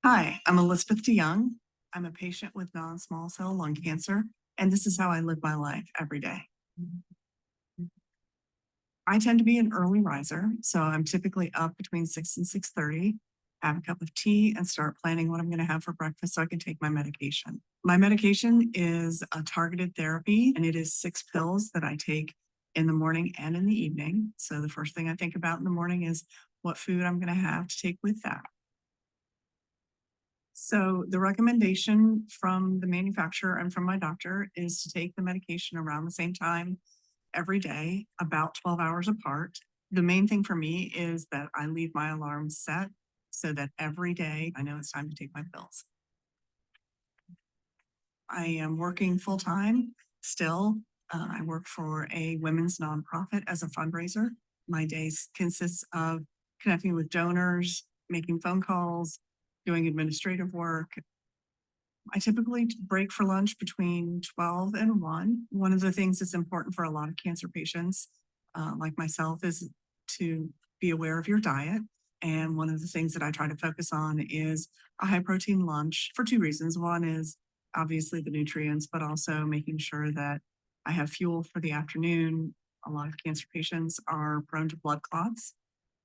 Hi, I'm Elizabeth DeYoung. I'm a patient with non-small cell lung cancer, and this is how I live my life every day. I tend to be an early riser, so I'm typically up between 6 and 6:30, have a cup of tea, and start planning what I'm going to have for breakfast so I can take my medication. My medication is a targeted therapy, and it is 6 pills that I take in the morning and in the evening. So the first thing I think about in the morning is what food I'm going to have to take with that. So the recommendation from the manufacturer and from my doctor is to take the medication around the same time every day, about 12 hours apart. The main thing for me is that I leave my alarm set so that every day I know it's time to take my pills. I am working full time still. I work for a women's nonprofit as a fundraiser. My days consists of connecting with donors, making phone calls, doing administrative work. I typically break for lunch between 12 and 1. One of the things that's important for a lot of cancer patients, like myself, is to be aware of your diet. And one of the things that I try to focus on is a high protein lunch for two reasons. One is obviously the nutrients, but also making sure that I have fuel for the afternoon. A lot of cancer patients are prone to blood clots,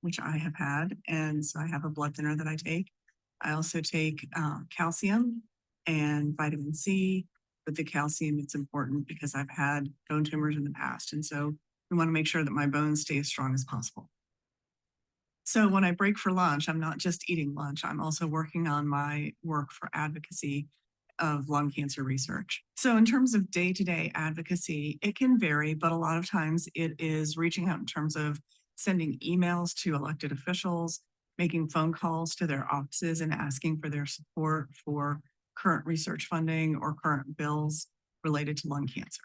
which I have had. And so I have a blood thinner that I take. I also take calcium and vitamin C. With the calcium, it's important because I've had bone tumors in the past. And so we want to make sure that my bones stay as strong as possible. So when I break for lunch, I'm not just eating lunch, I'm also working on my work for advocacy of lung cancer research. So in terms of day-to-day advocacy, it can vary, but a lot of times it is reaching out in terms of sending emails to elected officials, making phone calls to their offices and asking for their support for current research funding or current bills related to lung cancer.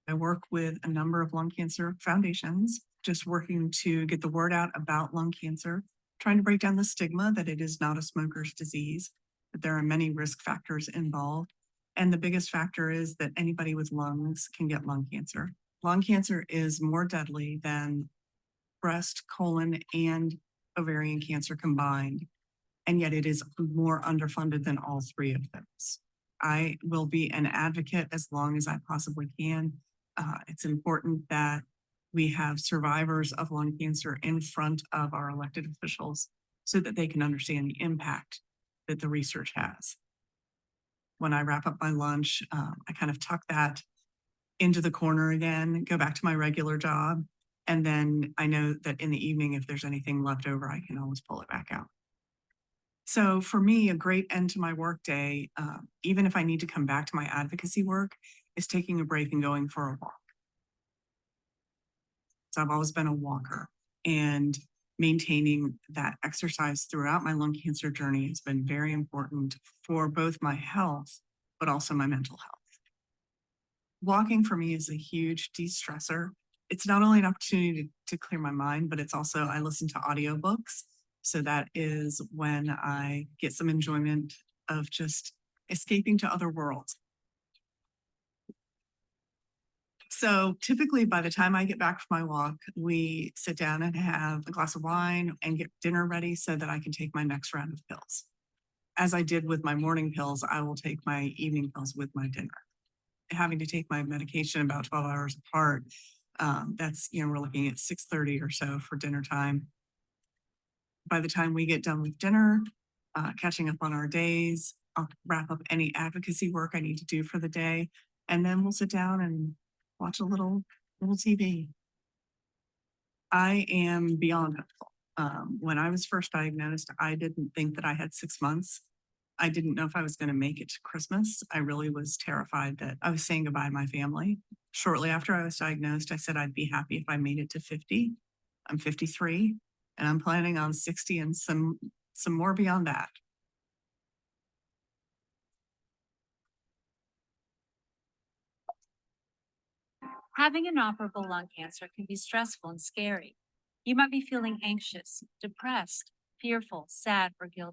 I work with a number of lung cancer foundations, just working to get the word out about lung cancer, trying to break down the stigma that it is not a smoker's disease, that there are many risk factors involved. And the biggest factor is that anybody with lungs can get lung cancer. Lung cancer is more deadly than breast, colon, and ovarian cancer combined. And yet it is more underfunded than all three of those. I will be an advocate as long as I possibly can. It's important that we have survivors of lung cancer in front of our elected officials so that they can understand the impact that the research has. When I wrap up my lunch, I kind of tuck that into the corner again, go back to my regular job. And then I know that in the evening, if there's anything left over, I can always pull it back out. So for me, a great end to my workday, even if I need to come back to my advocacy work, is taking a break and going for a walk. So I've always been a walker, and maintaining that exercise throughout my lung cancer journey has been very important for both my health, but also my mental health. Walking for me is a huge de-stressor. It's not only an opportunity to clear my mind, but it's also, I listen to audiobooks. So that is when I get some enjoyment of just escaping to other worlds. So typically by the time I get back from my walk, we sit down and have a glass of wine and get dinner ready so that I can take my next round of pills. As I did with my morning pills, I will take my evening pills with my dinner. Having to take my medication about 12 hours apart, that's, we're looking at 6:30 or so for dinner time. By the time we get done with dinner, catching up on our days, I'll wrap up any advocacy work I need to do for the day, and then we'll sit down and watch a little TV. I am beyond hopeful. When I was first diagnosed, I didn't think that I had 6 months. I didn't know if I was going to make it to Christmas. I really was terrified that I was saying goodbye to my family. Shortly after I was diagnosed, I said I'd be happy if I made it to 50. I'm 53, and I'm planning on 60 and some more beyond that. Having inoperable lung cancer can be stressful and scary. You might be feeling anxious, depressed, fearful, sad, or guilty.